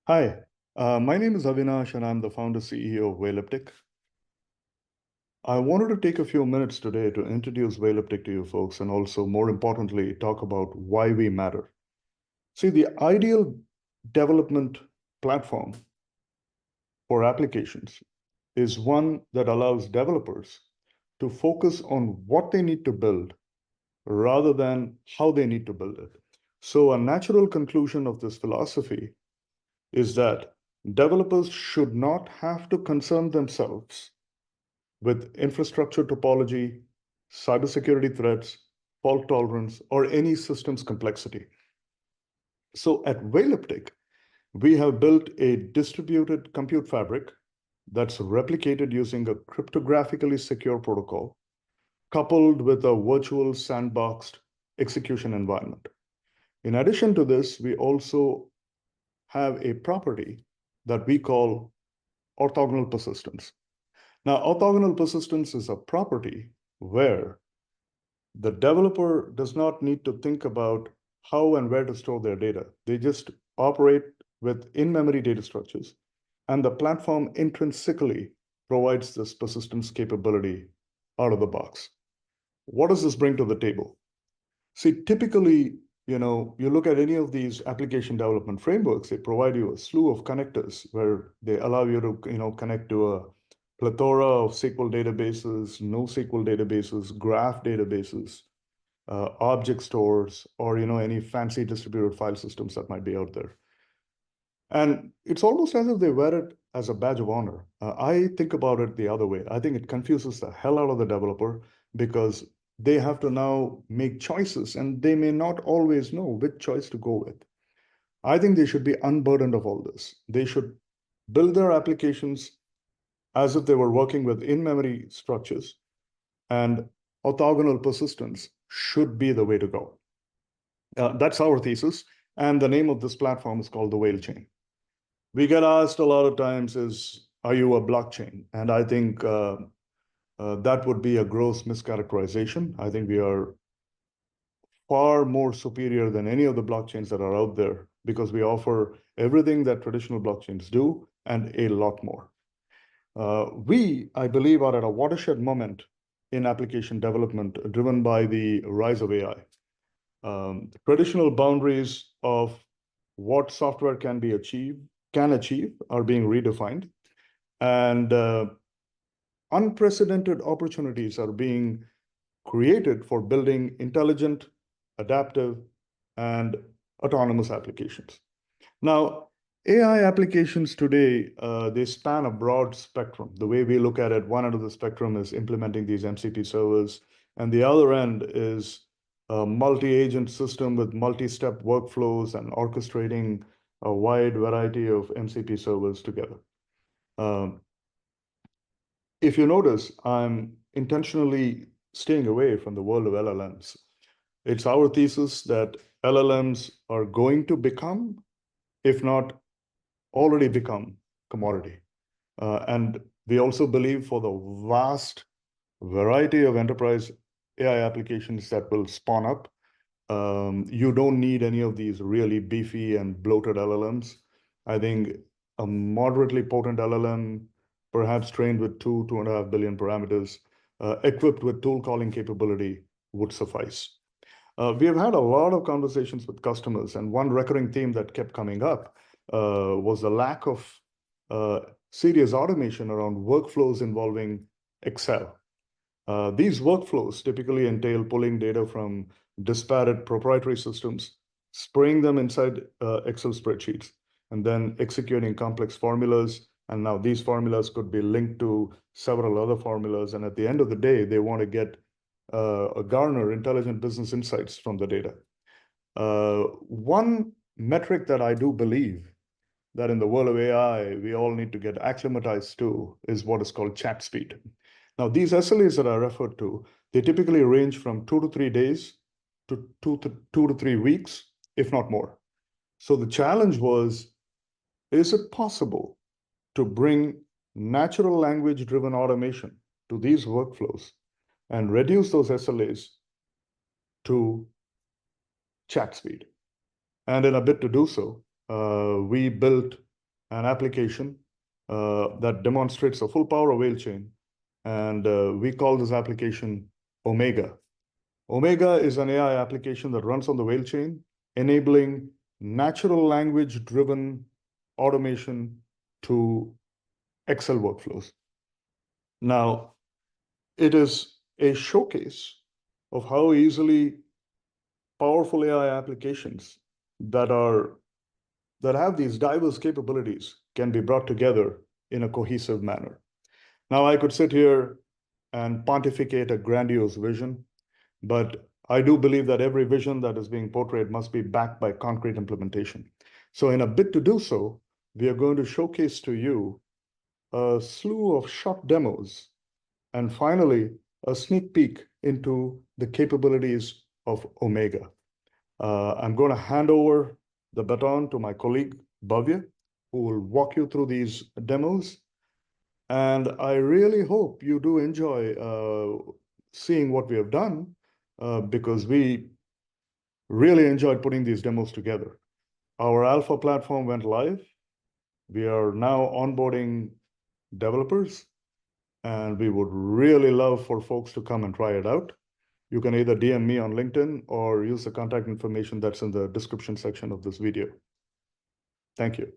Hi, my name is Avinash, and I'm the founder CEO of Weilliptic. I wanted to take a few minutes today to introduce Weilliptic to you folks, and also, more importantly, talk about why we matter. See, the ideal development platform for applications is one that allows developers to focus on what they need to build rather than how they need to build it. So, a natural conclusion of this philosophy is that developers should not have to concern themselves with infrastructure topology, cybersecurity threats, fault tolerance, or any systems complexity. So at Weilliptic, we have built a distributed compute fabric that's replicated using a cryptographically secure protocol, coupled with a virtual sandboxed execution environment. In addition to this, we also have a property that we call orthogonal persistence. Now, orthogonal persistence is a property where the developer does not need to think about how and where to store their data. They just operate with in-memory data structures, and the platform intrinsically provides this persistence capability out of the box. What does this bring to the table? See, typically, you look at any of these application development frameworks, they provide you a slew of connectors where they allow you to, connect to a plethora of SQL databases, NoSQL databases, graph databases, object stores, or, any fancy distributed file systems that might be out there. And it's almost as if they wear it as a badge of honor. I think about it the other way. I think it confuses the hell out of the developer because they have to now make choices and they may not always know which choice to go with. I think they should be unburdened of all this. They should build their applications as if they were working with in-memory structures, and orthogonal persistence should be the way to go. That's our thesis. And the name of this platform is called the Whale Chain. We get asked a lot of times is, are you a blockchain? And I think that would be a gross mischaracterization. I think we are far more superior than any of the blockchains that are out there because we offer everything that traditional blockchains do and a lot more. I believe, are at a watershed moment in application development driven by the rise of AI. Traditional boundaries of what software can achieve are being redefined, and unprecedented opportunities are being created for building intelligent, adaptive, and autonomous applications. Now, AI applications today, they span a broad spectrum. The way we look at it, one end of the spectrum is implementing these MCP servers, and the other end is a multi-agent system with multi-step workflows and orchestrating a wide variety of MCP servers together. Um, if you notice, I'm intentionally staying away from the world of LLMs. It's our thesis that LLMs are going to become, if not already become, commodity. And we also believe for the vast variety of enterprise AI applications that will spawn up, you don't need any of these really beefy and bloated LLMs. I think a moderately potent LLM, perhaps trained with 2.5 billion parameters, equipped with tool calling capability would suffice. We have had a lot of conversations with customers, and one recurring theme that kept coming up was the lack of serious automation around workflows involving Excel. These workflows typically entail pulling data from disparate proprietary systems, spraying them inside Excel spreadsheets, and then executing complex formulas. And now these formulas could be linked to several other formulas. And at the end of the day, they want to get garner intelligent business insights from the data. One metric that I do believe that in the world of AI, we all need to get acclimatized to is what is called chat speed. Now, these SLAs that I referred to, they typically range from 2 to 3 days to 2 to 3 weeks, if not more. So the challenge was, is it possible to bring natural language driven automation to these workflows and reduce those SLAs to chat speed? And in a bid to do so, we built an application that demonstrates a full power of whale chain. And we call this application Omega. Omega is an AI application that runs on the whale chain, enabling natural language-driven automation to Excel workflows. Now, it is a showcase of how easily powerful AI applications that have these diverse capabilities can be brought together in a cohesive manner. Now, I could sit here and pontificate a grandiose vision, but I do believe that every vision that is being portrayed must be backed by concrete implementation. So in a bid to do so, we are going to showcase to you a slew of short demos, and finally, a sneak peek into the capabilities of Omega. I'm going to hand over the baton to my colleague, Bhavya, who will walk you through these demos. And I really hope you do enjoy seeing what we have done because we really enjoyed putting these demos together. Our alpha platform went live. We are now onboarding developers, and we would really love for folks to come and try it out. You can either DM me on LinkedIn or use the contact information that's in the description section of this video. Thank you.